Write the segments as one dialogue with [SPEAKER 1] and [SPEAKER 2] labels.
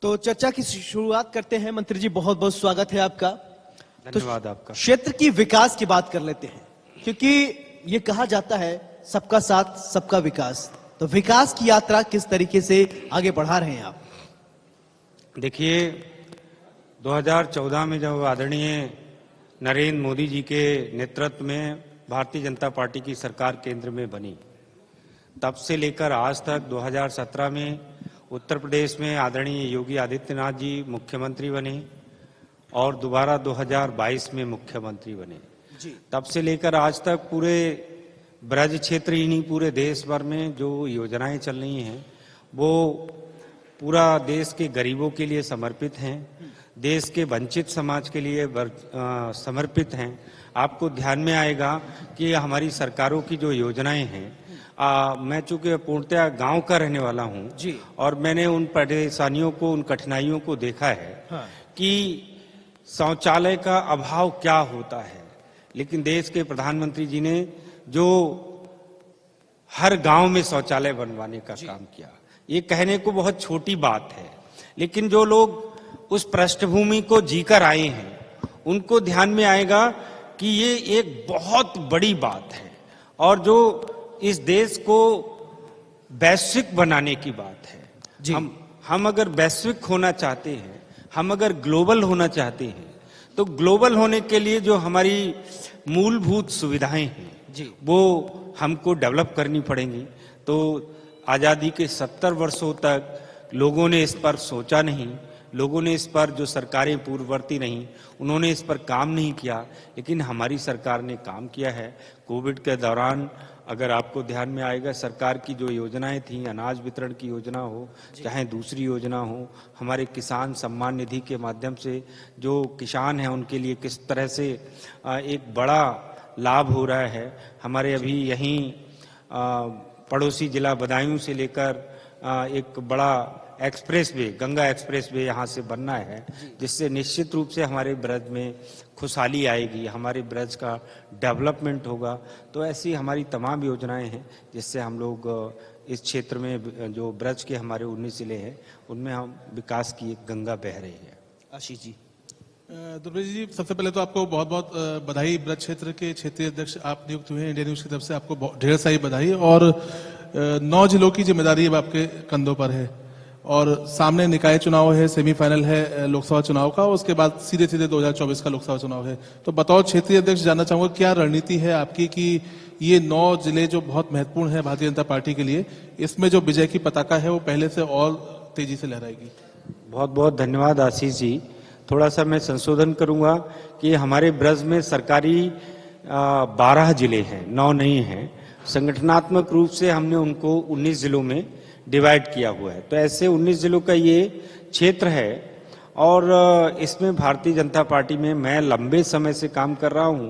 [SPEAKER 1] तो चर्चा की शुरुआत करते हैं। मंत्री जी, बहुत बहुत स्वागत है आपका।
[SPEAKER 2] धन्यवाद आपका।
[SPEAKER 1] क्षेत्र की विकास की बात कर लेते हैं, क्योंकि ये कहा जाता है सबका साथ सबका विकास। तो विकास की यात्रा किस तरीके से आगे बढ़ा रहे हैं आप?
[SPEAKER 2] देखिए, 2014 में जब आदरणीय नरेंद्र मोदी जी के नेतृत्व में भारतीय जनता पार्टी की सरकार केंद्र में बनी, तब से लेकर आज तक 2017 में उत्तर प्रदेश में आदरणीय योगी आदित्यनाथ जी मुख्यमंत्री बने और दोबारा 2022 में मुख्यमंत्री बने
[SPEAKER 1] जी।
[SPEAKER 2] तब से लेकर आज तक पूरे ब्रज क्षेत्र ही नहीं, पूरे देश भर में जो योजनाएं चल रही हैं वो पूरा देश के गरीबों के लिए समर्पित हैं, देश के वंचित समाज के लिए समर्पित हैं। आपको ध्यान में आएगा कि हमारी सरकारों की जो योजनाएं हैं, मैं चूंकि पूर्णतः गांव का रहने वाला हूं
[SPEAKER 1] जी।
[SPEAKER 2] और मैंने उन परेशानियों को, उन कठिनाइयों को देखा है कि शौचालय का अभाव क्या होता है। लेकिन देश के प्रधानमंत्री जी ने जो हर गांव में शौचालय बनवाने का काम किया, ये कहने को बहुत छोटी बात है, लेकिन जो लोग उस पृष्ठभूमि को जीकर आए हैं उनको ध्यान में आएगा कि ये एक बहुत बड़ी बात है और जो इस देश को वैश्विक बनाने की बात है जी। हम अगर वैश्विक होना चाहते हैं, हम अगर ग्लोबल होना चाहते हैं, तो ग्लोबल होने के लिए जो हमारी मूलभूत सुविधाएं हैं जी, वो हमको डेवलप करनी पड़ेंगी। तो आजादी के 70 वर्षों तक लोगों ने इस पर सोचा नहीं, लोगों ने इस पर, जो सरकारें पूर्ववर्ती रहीं उन्होंने इस पर काम नहीं किया, लेकिन हमारी सरकार ने काम किया है। कोविड के दौरान अगर आपको ध्यान में आएगा, सरकार की जो योजनाएं थी, अनाज वितरण की योजना हो चाहे दूसरी योजना हो, हमारे किसान सम्मान निधि के माध्यम से जो किसान हैं उनके लिए किस तरह से एक बड़ा लाभ हो रहा है। हमारे अभी यहीं पड़ोसी जिला बदायूं से लेकर एक बड़ा एक्सप्रेसवे, गंगा एक्सप्रेसवे यहाँ से बनना है, जिससे निश्चित रूप से हमारे ब्रज में खुशहाली आएगी, हमारे ब्रज का डेवलपमेंट होगा। तो ऐसी हमारी तमाम योजनाएं हैं जिससे हम लोग इस क्षेत्र में जो ब्रज के हमारे 19 जिले हैं उनमें हम विकास की एक गंगा बह रही है।
[SPEAKER 1] आशीष जी।
[SPEAKER 3] दुर्गेश जी, सबसे पहले तो आपको बहुत बहुत बधाई। ब्रज क्षेत्र के क्षेत्रीय अध्यक्ष आप नियुक्त हुए हैं इंडिया न्यूज की तरफ से, आपको ढेर सारी बधाई। और 9 जिलों की जिम्मेदारी अब आपके कंधों पर है और सामने निकाय चुनाव है, सेमीफाइनल है लोकसभा चुनाव का, उसके बाद सीधे 2024 का लोकसभा चुनाव है। तो बताओ क्षेत्रीय अध्यक्ष, जानना चाहूंगा क्या रणनीति है आपकी कि ये 9 जिले जो बहुत महत्वपूर्ण है भारतीय जनता पार्टी के लिए, इसमें जो विजय की पताका है वो पहले से और तेजी से लहराएगी?
[SPEAKER 2] बहुत बहुत धन्यवाद आशीष जी। थोड़ा सा मैं संशोधन करूंगा कि हमारे ब्रज में सरकारी 12 जिले हैं, 9 नहीं हैं। संगठनात्मक रूप से हमने उनको 19 जिलों में डिवाइड किया हुआ है। तो ऐसे 19 जिलों का ये क्षेत्र है और इसमें भारतीय जनता पार्टी में मैं लंबे समय से काम कर रहा हूँ,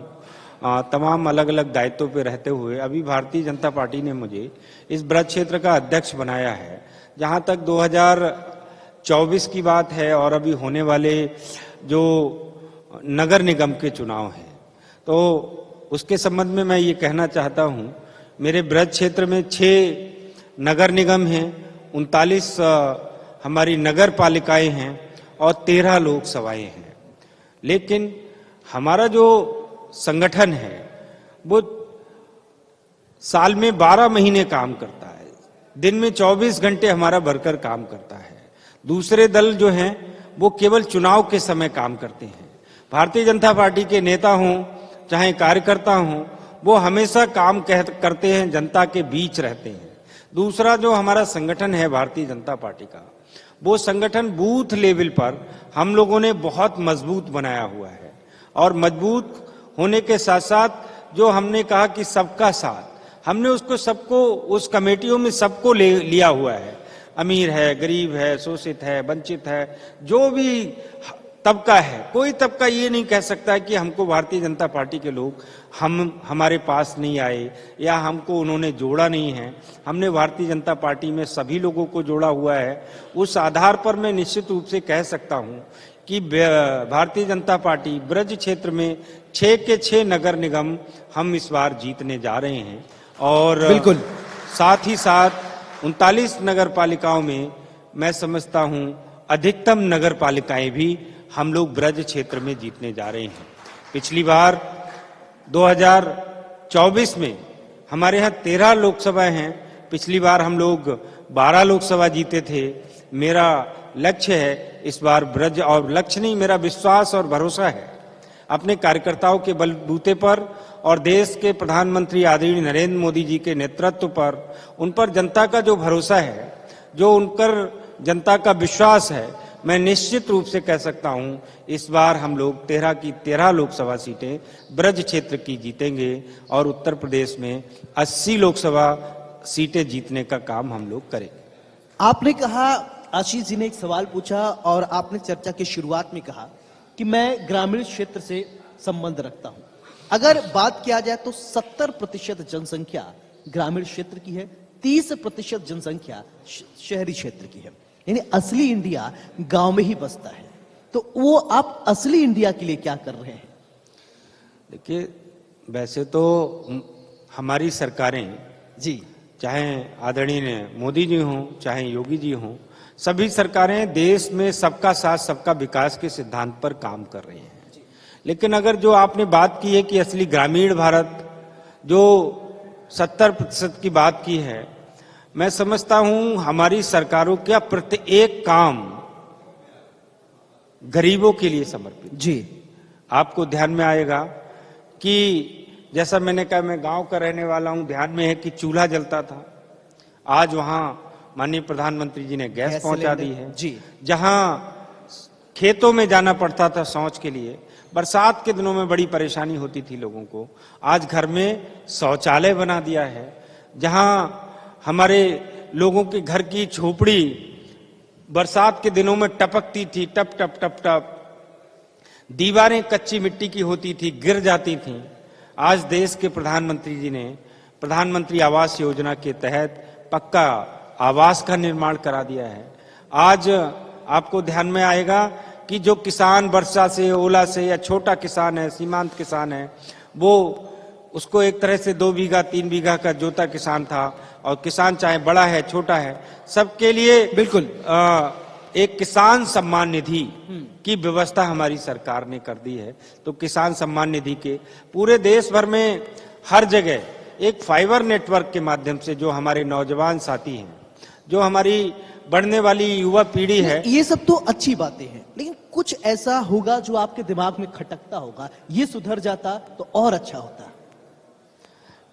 [SPEAKER 2] तमाम अलग अलग दायित्वों पे रहते हुए। अभी भारतीय जनता पार्टी ने मुझे इस ब्रज क्षेत्र का अध्यक्ष बनाया है। जहाँ तक 2024 की बात है और अभी होने वाले जो नगर निगम के चुनाव हैं, तो उसके संबंध में मैं ये कहना चाहता हूँ, मेरे ब्रज क्षेत्र में 6 नगर निगम हैं, 39 हमारी नगर पालिकाएं हैं और 13 लोकसभाएं हैं। लेकिन हमारा जो संगठन है वो साल में 12 महीने काम करता है, दिन में 24 घंटे हमारा वर्कर काम करता है। दूसरे दल जो हैं वो केवल चुनाव के समय काम करते हैं। भारतीय जनता पार्टी के नेता हों चाहे कार्यकर्ता हों, वो हमेशा काम करते हैं, जनता के बीच रहते हैं। दूसरा जो हमारा संगठन है भारतीय जनता पार्टी का, वो संगठन बूथ लेवल पर हम लोगों ने बहुत मजबूत बनाया हुआ है। और मजबूत होने के साथ साथ जो हमने कहा कि सबका साथ, हमने उसको सबको उस कमेटियों में सबको लिया हुआ है। अमीर है, गरीब है, शोषित है, वंचित है, जो भी तबका है, कोई तबका ये नहीं कह सकता है कि हमको भारतीय जनता पार्टी के लोग हमारे पास नहीं आए या हमको उन्होंने जोड़ा नहीं है। हमने भारतीय जनता पार्टी में सभी लोगों को जोड़ा हुआ है। उस आधार पर मैं निश्चित रूप से कह सकता हूं कि भारतीय जनता पार्टी ब्रज क्षेत्र में 6 के 6 नगर निगम हम इस बार जीतने जा रहे हैं और बिल्कुल साथ ही साथ 39 नगर पालिकाओं में मैं समझता हूं अधिकतम नगर पालिकाएं भी हम लोग ब्रज क्षेत्र में जीतने जा रहे हैं। पिछली बार 2024 में हमारे यहाँ 13 लोकसभा हैं, पिछली बार हम लोग 12 लोकसभा जीते थे। मेरा लक्ष्य है इस बार ब्रज, और लक्ष्य नहीं, मेरा विश्वास और भरोसा है अपने कार्यकर्ताओं के बलबूते पर और देश के प्रधानमंत्री आदरणीय नरेंद्र मोदी जी के नेतृत्व पर, उन पर जनता का जो भरोसा है, जो उन पर जनता का विश्वास है, मैं निश्चित रूप से कह सकता हूं इस बार हम लोग 13 की 13 लोकसभा सीटें ब्रज क्षेत्र की जीतेंगे और उत्तर प्रदेश में 80 लोकसभा सीटें जीतने का काम हम लोग करेंगे।
[SPEAKER 1] आपने कहा, आशीष जी ने एक सवाल पूछा और आपने चर्चा की शुरुआत में कहा कि मैं ग्रामीण क्षेत्र से संबंध रखता हूं। अगर बात किया जाए तो 70% जनसंख्या ग्रामीण क्षेत्र की है, 30% जनसंख्या शहरी क्षेत्र की है, यानी असली इंडिया गांव में ही बसता है। तो वो आप असली इंडिया के लिए क्या कर रहे हैं?
[SPEAKER 2] देखिए, वैसे तो हमारी सरकारें,
[SPEAKER 1] जी, चाहे
[SPEAKER 2] आदरणीय मोदी जी हों, चाहे योगी जी हों, सभी सरकारें देश में सबका साथ सबका विकास के सिद्धांत पर काम कर रही हैं। लेकिन अगर जो आपने बात की है कि असली ग्रामीण भारत, जो 70% की बात की है, मैं समझता हूं हमारी सरकारों का प्रत्येक काम गरीबों के लिए समर्पित।
[SPEAKER 1] जी,
[SPEAKER 2] आपको ध्यान में आएगा कि जैसा मैंने कहा, मैं गांव का रहने वाला हूं, ध्यान में है कि चूल्हा जलता था, आज वहां माननीय प्रधानमंत्री जी ने गैस पहुंचा दी है।
[SPEAKER 1] जी,
[SPEAKER 2] जहां खेतों में जाना पड़ता था शौच के लिए, बरसात के दिनों में बड़ी परेशानी होती थी लोगों को, आज घर में शौचालय बना दिया है। जहां हमारे लोगों के घर की झोपड़ी बरसात के दिनों में टपकती थी, टप टप टप टप, दीवारें कच्ची मिट्टी की होती थी, गिर जाती थी, आज देश के प्रधानमंत्री जी ने प्रधानमंत्री आवास योजना के तहत पक्का आवास का निर्माण करा दिया है। आज आपको ध्यान में आएगा कि जो किसान वर्षा से, ओला से, या छोटा किसान है, सीमांत किसान है, वो उसको एक तरह से 2 बीघा 3 बीघा का जोता किसान था, और किसान चाहे बड़ा है छोटा है, सबके लिए
[SPEAKER 1] बिल्कुल
[SPEAKER 2] एक किसान सम्मान निधि की व्यवस्था हमारी सरकार ने कर दी है। तो किसान सम्मान निधि के पूरे देश भर में हर जगह एक फाइबर नेटवर्क के माध्यम से जो हमारे नौजवान साथी हैं, जो हमारी बढ़ने वाली युवा पीढ़ी है,
[SPEAKER 1] ये सब तो अच्छी बातें हैं, लेकिन कुछ ऐसा होगा जो आपके दिमाग में खटकता होगा, ये सुधर जाता तो और अच्छा होता।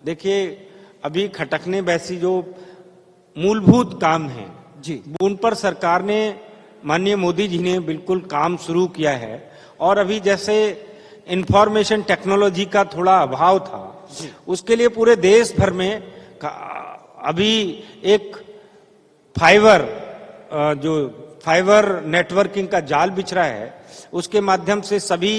[SPEAKER 2] देखिए, अभी खटकने वैसी जो मूलभूत काम हैं
[SPEAKER 1] जी,
[SPEAKER 2] उन पर सरकार ने, माननीय मोदी जी ने बिल्कुल काम शुरू किया है। और अभी जैसे इंफॉर्मेशन टेक्नोलॉजी का थोड़ा अभाव था, उसके लिए पूरे देश भर में अभी एक फाइबर नेटवर्किंग का जाल बिछ रहा है। उसके माध्यम से सभी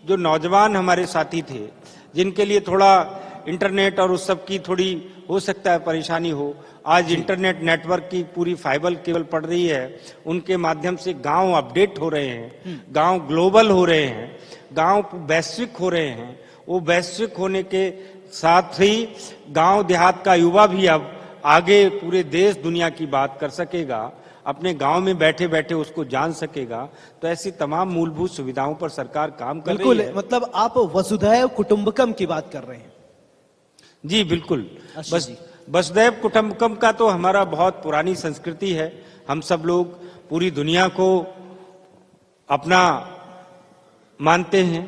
[SPEAKER 2] जो नौजवान हमारे साथी थे, जिनके लिए थोड़ा इंटरनेट और उस सब की थोड़ी हो सकता है परेशानी हो, आज इंटरनेट नेटवर्क की पूरी फाइबर केबल पड़ रही है, उनके माध्यम से गांव अपडेट हो रहे हैं, गांव ग्लोबल हो रहे हैं, गांव वैश्विक हो रहे हैं। वो वैश्विक होने के साथ ही गांव देहात का युवा भी अब आगे पूरे देश दुनिया की बात कर सकेगा, अपने गांव में बैठे बैठे उसको जान सकेगा। तो ऐसी तमाम मूलभूत सुविधाओं पर सरकार काम कर रही है।
[SPEAKER 1] मतलब आप वसुधैव कुटुंबकम की बात कर रहे हैं।
[SPEAKER 2] जी बिल्कुल, वसुधैव कुटुंबकम का तो हमारा बहुत पुरानी संस्कृति है। हम सब लोग पूरी दुनिया को अपना मानते हैं,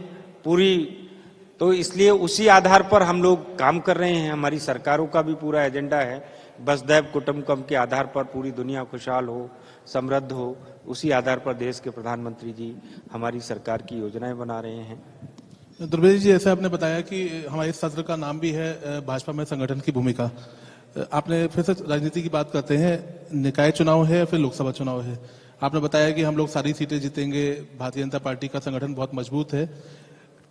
[SPEAKER 2] तो इसलिए उसी आधार पर हम लोग काम कर रहे हैं। हमारी सरकारों का भी पूरा एजेंडा है, वसुधैव कुटुंबकम के आधार पर पूरी दुनिया खुशहाल हो, समृद्ध हो। उसी आधार पर देश के प्रधानमंत्री जी हमारी सरकार की योजनाएं बना रहे हैं।
[SPEAKER 3] दुर्बेश जी, जैसे आपने बताया कि हमारे सत्र का नाम भी है भाजपा में संगठन की भूमिका। आपने फिर से राजनीति की बात करते हैं, निकाय चुनाव है या फिर लोकसभा चुनाव है। आपने बताया कि हम लोग सारी सीटें जीतेंगे, भारतीय जनता पार्टी का संगठन बहुत मजबूत है,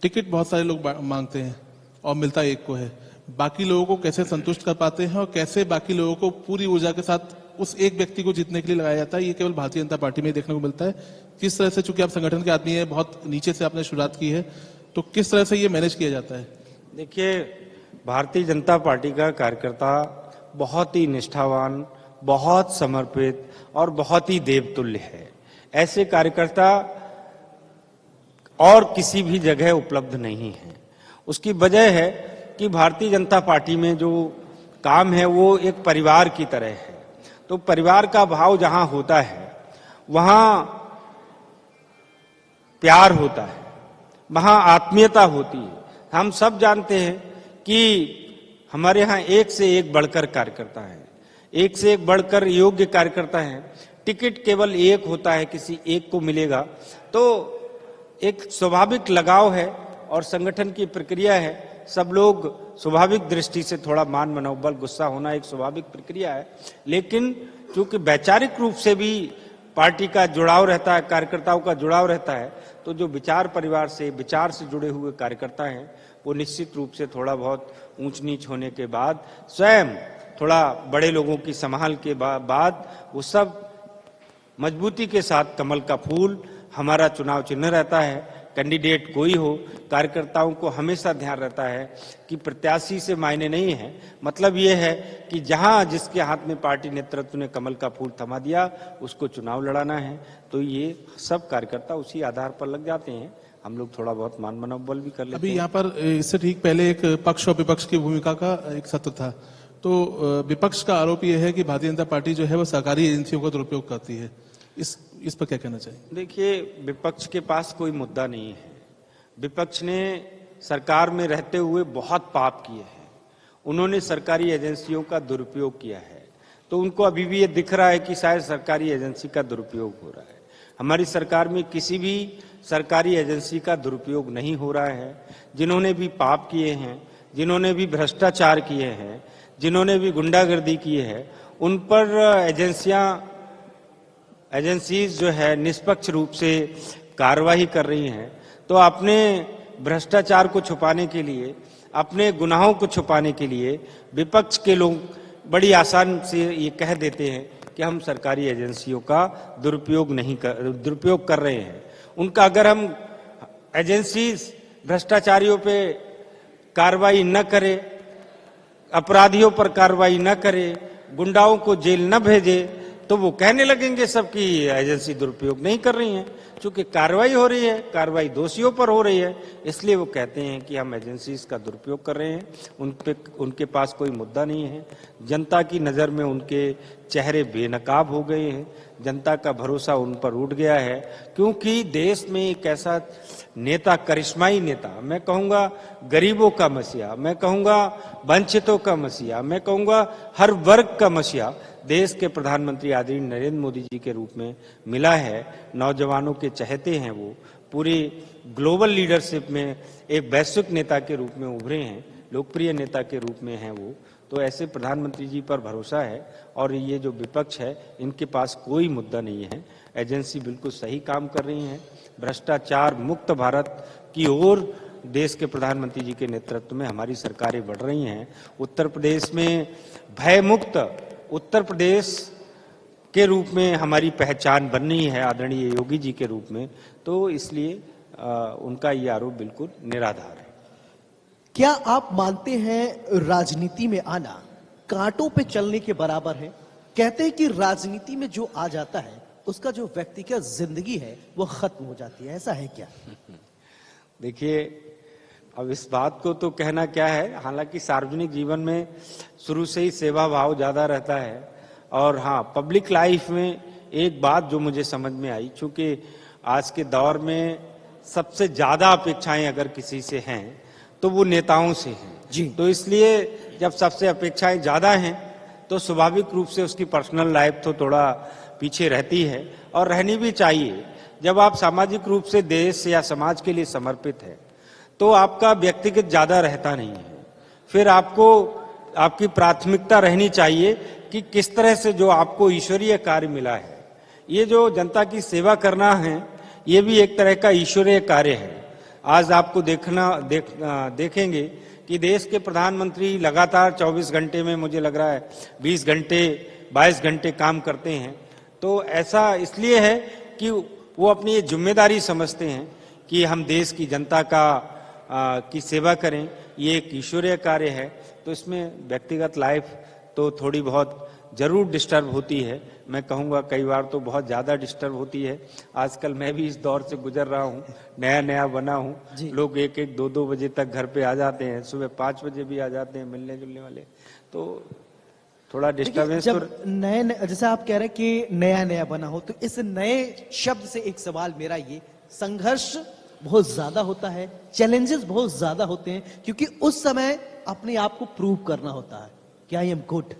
[SPEAKER 3] टिकट बहुत सारे लोग मांगते हैं और मिलता एक को है। बाकी लोगों को कैसे संतुष्ट कर पाते हैं और कैसे बाकी लोगों को पूरी ऊर्जा के साथ उस एक व्यक्ति को जीतने के लिए लगाया जाता है, ये केवल भारतीय जनता पार्टी में ही देखने को मिलता है। किस तरह से, चूंकि आप संगठन के आदमी है, बहुत नीचे से आपने शुरुआत की है, तो किस तरह से ये मैनेज किया जाता है?
[SPEAKER 2] देखिए, भारतीय जनता पार्टी का कार्यकर्ता बहुत ही निष्ठावान, बहुत समर्पित और बहुत ही देवतुल्य है। ऐसे कार्यकर्ता और किसी भी जगह उपलब्ध नहीं है। उसकी वजह है कि भारतीय जनता पार्टी में जो काम है वो एक परिवार की तरह है। तो परिवार का भाव जहां होता है वहां प्यार होता है, वहां आत्मीयता होती है। हम सब जानते हैं कि हमारे यहाँ एक से एक बढ़कर कार्यकर्ता है, एक से एक बढ़कर योग्य कार्यकर्ता है। टिकट केवल एक होता है, किसी एक को मिलेगा, तो एक स्वाभाविक लगाव है और संगठन की प्रक्रिया है। सब लोग स्वाभाविक दृष्टि से थोड़ा मान मनोबल, गुस्सा होना एक स्वाभाविक प्रक्रिया है, लेकिन चूंकि वैचारिक रूप से भी पार्टी का जुड़ाव रहता है, कार्यकर्ताओं का जुड़ाव रहता है, तो जो विचार परिवार से, विचार से जुड़े हुए कार्यकर्ता हैं वो निश्चित रूप से थोड़ा बहुत ऊंच नीच होने के बाद, स्वयं थोड़ा बड़े लोगों की संभाल के बाद वो सब मजबूती के साथ कमल का फूल हमारा चुनाव चिन्ह रहता है। कैंडिडेट कोई हो, कार्यकर्ताओं को हमेशा ध्यान रहता है कि प्रत्याशी से मायने नहीं है, मतलब ये है कि जहां जिसके हाथ में पार्टी नेतृत्व ने कमल का फूल थमा दिया उसको चुनाव लड़ाना है। तो ये सब कार्यकर्ता उसी आधार पर लग जाते हैं। हम लोग थोड़ा बहुत मान मनोबल भी कर लेते हैं।
[SPEAKER 3] अभी यहाँ पर इससे ठीक पहले एक पक्ष और विपक्ष की भूमिका का एक सत्र था, तो विपक्ष का आरोप यह है कि भारतीय जनता पार्टी जो है वो सरकारी एजेंसियों का दुरुपयोग करती है। इस पर क्या कहना चाहिए?
[SPEAKER 2] देखिए, विपक्ष के पास कोई मुद्दा नहीं है। विपक्ष ने सरकार में रहते हुए बहुत पाप किए हैं। उन्होंने सरकारी एजेंसियों का दुरुपयोग किया है, तो उनको अभी भी ये दिख रहा है कि शायद सरकारी एजेंसी का दुरुपयोग हो रहा है। हमारी सरकार में किसी भी सरकारी एजेंसी का दुरुपयोग नहीं हो रहा है। जिन्होंने भी पाप किए हैं, जिन्होंने भी भ्रष्टाचार किए हैं, जिन्होंने भी गुंडागर्दी की है, उन पर एजेंसीज जो है निष्पक्ष रूप से कार्रवाई कर रही हैं। तो अपने भ्रष्टाचार को छुपाने के लिए, अपने गुनाहों को छुपाने के लिए विपक्ष के लोग बड़ी आसान से ये कह देते हैं कि हम सरकारी एजेंसियों का दुरुपयोग कर रहे हैं। उनका अगर हम एजेंसीज भ्रष्टाचारियों पे कार्रवाई न करें, अपराधियों पर कार्रवाई न करें, गुंडाओं को जेल न भेजे, तो वो कहने लगेंगे सबकी एजेंसी दुरुपयोग नहीं कर रही है। चूंकि कार्रवाई हो रही है, कार्रवाई दोषियों पर हो रही है, इसलिए वो कहते हैं कि हम एजेंसीज का दुरुपयोग कर रहे हैं। उनके पास कोई मुद्दा नहीं है। जनता की नज़र में उनके चेहरे बेनकाब हो गए हैं, जनता का भरोसा उन पर उठ गया है, क्योंकि देश में एक ऐसा नेता, करिश्माई नेता, मैं कहूँगा गरीबों का मसीहा, मैं कहूँगा वंचितों का मसीहा, मैं कहूँगा हर वर्ग का मसीहा देश के प्रधानमंत्री आदरणीय नरेंद्र मोदी जी के रूप में मिला है। नौजवानों के चहेते हैं, वो पूरी ग्लोबल लीडरशिप में एक वैश्विक नेता के रूप में उभरे हैं, लोकप्रिय नेता के रूप में हैं वो। तो ऐसे प्रधानमंत्री जी पर भरोसा है। और ये जो विपक्ष है, इनके पास कोई मुद्दा नहीं है। एजेंसी बिल्कुल सही काम कर रही हैं। भ्रष्टाचार मुक्त भारत की ओर देश के प्रधानमंत्री जी के नेतृत्व में हमारी सरकारें बढ़ रही हैं। उत्तर प्रदेश में भय मुक्त उत्तर प्रदेश के रूप में हमारी पहचान बन रही है आदरणीय योगी जी के रूप में। तो इसलिए उनका ये आरोप बिल्कुल निराधार है।
[SPEAKER 1] क्या आप मानते हैं राजनीति में आना कांटों पे चलने के बराबर है? कहते हैं कि राजनीति में जो आ जाता है उसका जो व्यक्तिगत जिंदगी है वो खत्म हो जाती है, ऐसा है क्या?
[SPEAKER 2] देखिए, अब इस बात को तो कहना क्या है, हालांकि सार्वजनिक जीवन में शुरू से ही सेवा भाव ज्यादा रहता है। और हाँ, पब्लिक लाइफ में एक बात जो मुझे समझ में आई, चूंकि आज के दौर में सबसे ज्यादा अपेक्षाएं अगर किसी से हैं तो वो नेताओं से हैं
[SPEAKER 1] जी।
[SPEAKER 2] तो इसलिए जब सबसे अपेक्षाएं ज्यादा हैं तो स्वाभाविक रूप से उसकी पर्सनल लाइफ तो थोड़ा पीछे रहती है, और रहनी भी चाहिए। जब आप सामाजिक रूप से देश या समाज के लिए समर्पित है तो आपका व्यक्तिगत ज्यादा रहता नहीं है। फिर आपको आपकी प्राथमिकता रहनी चाहिए कि किस तरह से जो आपको ईश्वरीय कार्य मिला है, ये जो जनता की सेवा करना है, ये भी एक तरह का ईश्वरीय कार्य है। आज आपको देखेंगे कि देश के प्रधानमंत्री लगातार 24 घंटे में मुझे लग रहा है 20 घंटे 22 घंटे काम करते हैं। तो ऐसा इसलिए है कि वो अपनी ये जिम्मेदारी समझते हैं कि हम देश की जनता की सेवा करें, ये एक ईश्वरीय कार्य है। तो इसमें व्यक्तिगत लाइफ तो थोड़ी बहुत जरूर डिस्टर्ब होती है, मैं कहूँगा कई बार तो बहुत ज़्यादा डिस्टर्ब होती है। आजकल मैं भी इस दौर से गुजर रहा हूँ, नया नया बना
[SPEAKER 1] जी।
[SPEAKER 2] हूँ। लोग 1-1, 2-2 बजे तक घर पे आ जाते हैं, सुबह 5 बजे भी आ जाते हैं मिलने जुलने वाले, तो थोड़ा
[SPEAKER 1] देखिए,
[SPEAKER 2] डिस्टर्बेंस
[SPEAKER 1] जब
[SPEAKER 2] तो
[SPEAKER 1] नए जैसे आप कह रहे हैं कि नया नया बना हो, तो इस नए शब्द से एक सवाल मेरा ये, संघर्ष बहुत ज्यादा होता है, चैलेंजेस बहुत ज्यादा होते हैं, क्योंकि उस समय अपने आप को प्रूव करना होता है कि आई एम गुड।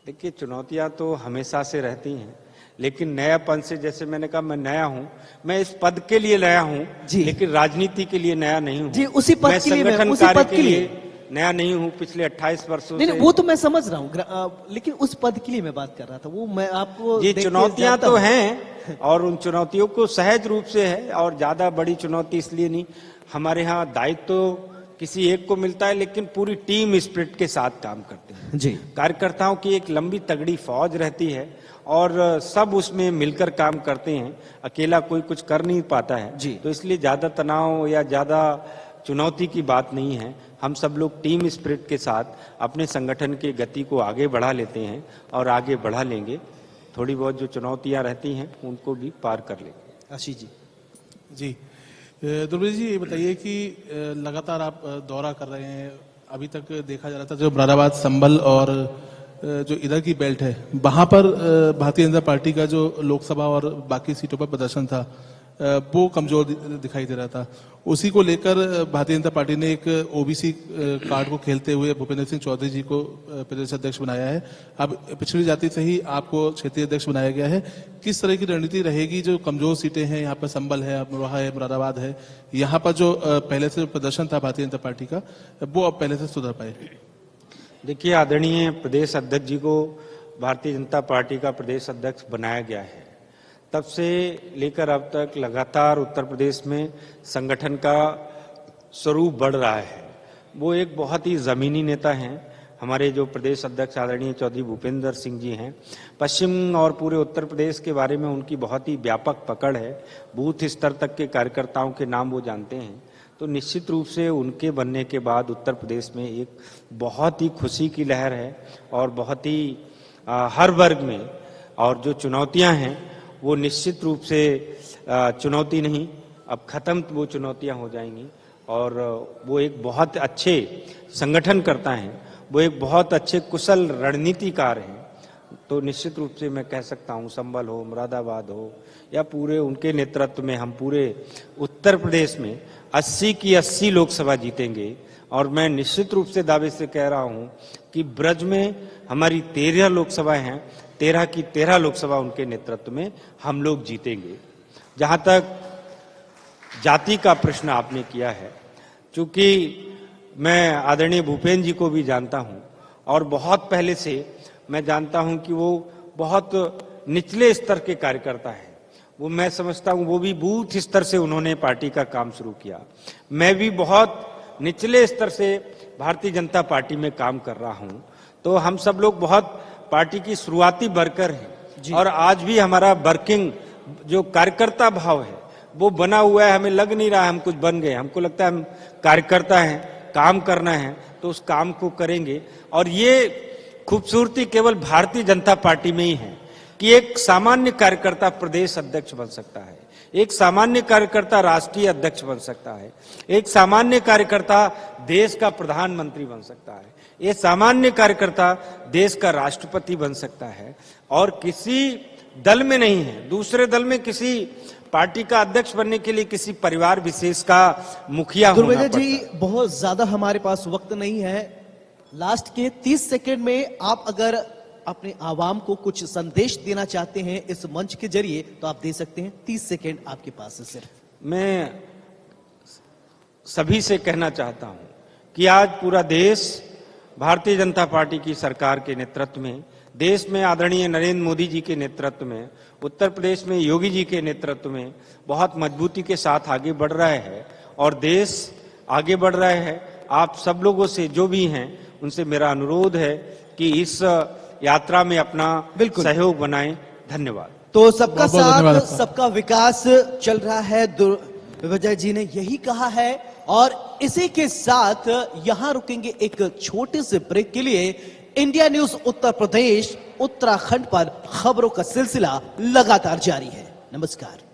[SPEAKER 2] देखिए, चुनौतियां तो हमेशा से रहती हैं, लेकिन नयापन से, जैसे मैंने कहा मैं नया हूं, मैं इस पद के लिए नया हूं,
[SPEAKER 1] जी।
[SPEAKER 2] लेकिन राजनीति के लिए नया नहीं हूं।
[SPEAKER 1] जी, उसी पद
[SPEAKER 2] मैं
[SPEAKER 1] के लिए
[SPEAKER 2] संगठन
[SPEAKER 1] उसी
[SPEAKER 2] कार्य
[SPEAKER 1] पद
[SPEAKER 2] के
[SPEAKER 1] के
[SPEAKER 2] लिए
[SPEAKER 1] लिए
[SPEAKER 2] नया नहीं हूं। पिछले 28 वर्षों
[SPEAKER 1] नहीं
[SPEAKER 2] से
[SPEAKER 1] नहीं, वो तो मैं समझ रहा हूँ, लेकिन उस पद के लिए मैं बात कर रहा था, वो मैं आपको
[SPEAKER 2] जी,
[SPEAKER 1] देख के
[SPEAKER 2] चुनौतियां
[SPEAKER 1] जानता
[SPEAKER 2] तो
[SPEAKER 1] हूं।
[SPEAKER 2] हैं, और उन चुनौतियों को सहज रूप से है, और ज्यादा बड़ी चुनौती इसलिए नहीं। हमारे यहाँ दायित्व तो किसी एक को मिलता है, लेकिन पूरी टीम स्पिरिट के साथ काम करते हैं।
[SPEAKER 1] जी।
[SPEAKER 2] कार्यकर्ताओं की एक लंबी तगड़ी फौज रहती है, और सब उसमें मिलकर काम करते हैं। अकेला कोई कुछ कर नहीं पाता है।
[SPEAKER 1] जी।
[SPEAKER 2] तो इसलिए ज्यादा तनाव या ज्यादा चुनौती की बात नहीं है। हम सब लोग टीम स्पिरिट के साथ अपने संगठन की गति को आगे बढ़ा लेते हैं, और आगे बढ़ा लेंगे। थोड़ी बहुत जो चुनौतियां रहती हैं उनको भी पार कर लेंगे।
[SPEAKER 1] आशीष जी।
[SPEAKER 3] जी, दुर्बेश जी, ये बताइए कि लगातार आप दौरा कर रहे हैं। अभी तक देखा जा रहा था जो मुरादाबाद, संभल और जो इधर की बेल्ट है, वहां पर भारतीय जनता पार्टी का जो लोकसभा और बाकी सीटों पर प्रदर्शन था, वो कमजोर दिखाई दे रहा था। उसी को लेकर भारतीय जनता पार्टी ने एक ओबीसी कार्ड को खेलते हुए भूपेंद्र सिंह चौधरी जी को प्रदेश अध्यक्ष बनाया है। अब पिछड़ी जाति से ही आपको क्षेत्रीय अध्यक्ष बनाया गया है। किस तरह की रणनीति रहेगी? जो कमजोर सीटें हैं, यहाँ पर संभल है, अमरोहा है, मुरादाबाद है, यहाँ पर जो पहले से प्रदर्शन था भारतीय जनता पार्टी का, वो अब पहले से सुधर पाए?
[SPEAKER 2] देखिए, आदरणीय प्रदेश अध्यक्ष जी को भारतीय जनता पार्टी का प्रदेश अध्यक्ष बनाया गया है। तब से लेकर अब तक लगातार उत्तर प्रदेश में संगठन का स्वरूप बढ़ रहा है। वो एक बहुत ही जमीनी नेता हैं। हमारे जो प्रदेश अध्यक्ष आदरणीय चौधरी भूपेंद्र सिंह जी हैं, पश्चिम और पूरे उत्तर प्रदेश के बारे में उनकी बहुत ही व्यापक पकड़ है। बूथ स्तर तक के कार्यकर्ताओं के नाम वो जानते हैं। तो निश्चित रूप से उनके बनने के बाद उत्तर प्रदेश में एक बहुत ही खुशी की लहर है, और बहुत ही हर वर्ग में, और जो चुनौतियां हैं वो निश्चित रूप से चुनौती नहीं, अब खत्म वो चुनौतियां हो जाएंगी। और वो एक बहुत अच्छे संगठन करता है, वो एक बहुत अच्छे कुशल रणनीतिकार हैं। तो निश्चित रूप से मैं कह सकता हूँ, संभल हो, मुरादाबाद हो, या पूरे उनके नेतृत्व में हम पूरे उत्तर प्रदेश में 80 की 80 लोकसभा जीतेंगे। और मैं निश्चित रूप से दावे से कह रहा हूँ कि ब्रज में हमारी 13 लोकसभा हैं, 13 की 13 लोकसभा उनके नेतृत्व में हम लोग जीतेंगे। जहां तक जाति का प्रश्न आपने किया है, चूंकि मैं आदरणीय भूपेंद्र जी को भी जानता हूं, और बहुत पहले से मैं जानता हूं कि वो बहुत निचले स्तर के कार्यकर्ता हैं। वो मैं समझता हूं वो भी बूथ स्तर से उन्होंने पार्टी का काम शुरू किया। मैं भी बहुत निचले स्तर से भारतीय जनता पार्टी में काम कर रहा हूं। तो हम सब लोग बहुत पार्टी की शुरुआती वर्कर हैं, और आज भी हमारा वर्किंग जो कार्यकर्ता भाव है वो बना हुआ है। हमें लग नहीं रहा है हम कुछ बन गए, हमको लगता है हम कार्यकर्ता हैं, काम करना है तो उस काम को करेंगे। और ये खूबसूरती केवल भारतीय जनता पार्टी में ही है कि एक सामान्य कार्यकर्ता प्रदेश अध्यक्ष बन सकता है, एक सामान्य कार्यकर्ता राष्ट्रीय अध्यक्ष बन सकता है, एक सामान्य कार्यकर्ता देश का प्रधानमंत्री बन सकता है, ये सामान्य कार्यकर्ता देश का राष्ट्रपति बन सकता है। और किसी दल में नहीं है, दूसरे दल में किसी पार्टी का अध्यक्ष बनने के लिए किसी परिवार विशेष का मुखिया होना पड़ता है।
[SPEAKER 1] दुर्बेश जी, बहुत ज्यादा हमारे पास वक्त नहीं है। लास्ट के 30 सेकंड में आप अगर अपने आवाम को कुछ संदेश देना चाहते हैं इस मंच के जरिए तो आप दे सकते हैं। 30 सेकंड आपके पास है सिर्फ।
[SPEAKER 2] मैं सभी से कहना चाहता हूं कि आज पूरा देश भारतीय जनता पार्टी की सरकार के नेतृत्व में, देश में आदरणीय नरेंद्र मोदी जी के नेतृत्व में, उत्तर प्रदेश में योगी जी के नेतृत्व में बहुत मजबूती के साथ आगे बढ़ रहा है, और देश आगे बढ़ रहा है। आप सब लोगों से जो भी हैं उनसे मेरा अनुरोध है कि इस यात्रा में अपना सहयोग बनाएं। धन्यवाद।
[SPEAKER 1] तो सबका
[SPEAKER 3] बहुत बहुत धन्यवाद
[SPEAKER 1] साथ, सबका विकास चल रहा है। दुर्बेश जी ने यही कहा है, और इसी के साथ यहां रुकेंगे एक छोटे से ब्रेक के लिए। इंडिया न्यूज उत्तर प्रदेश उत्तराखंड पर खबरों का सिलसिला लगातार जारी है। नमस्कार।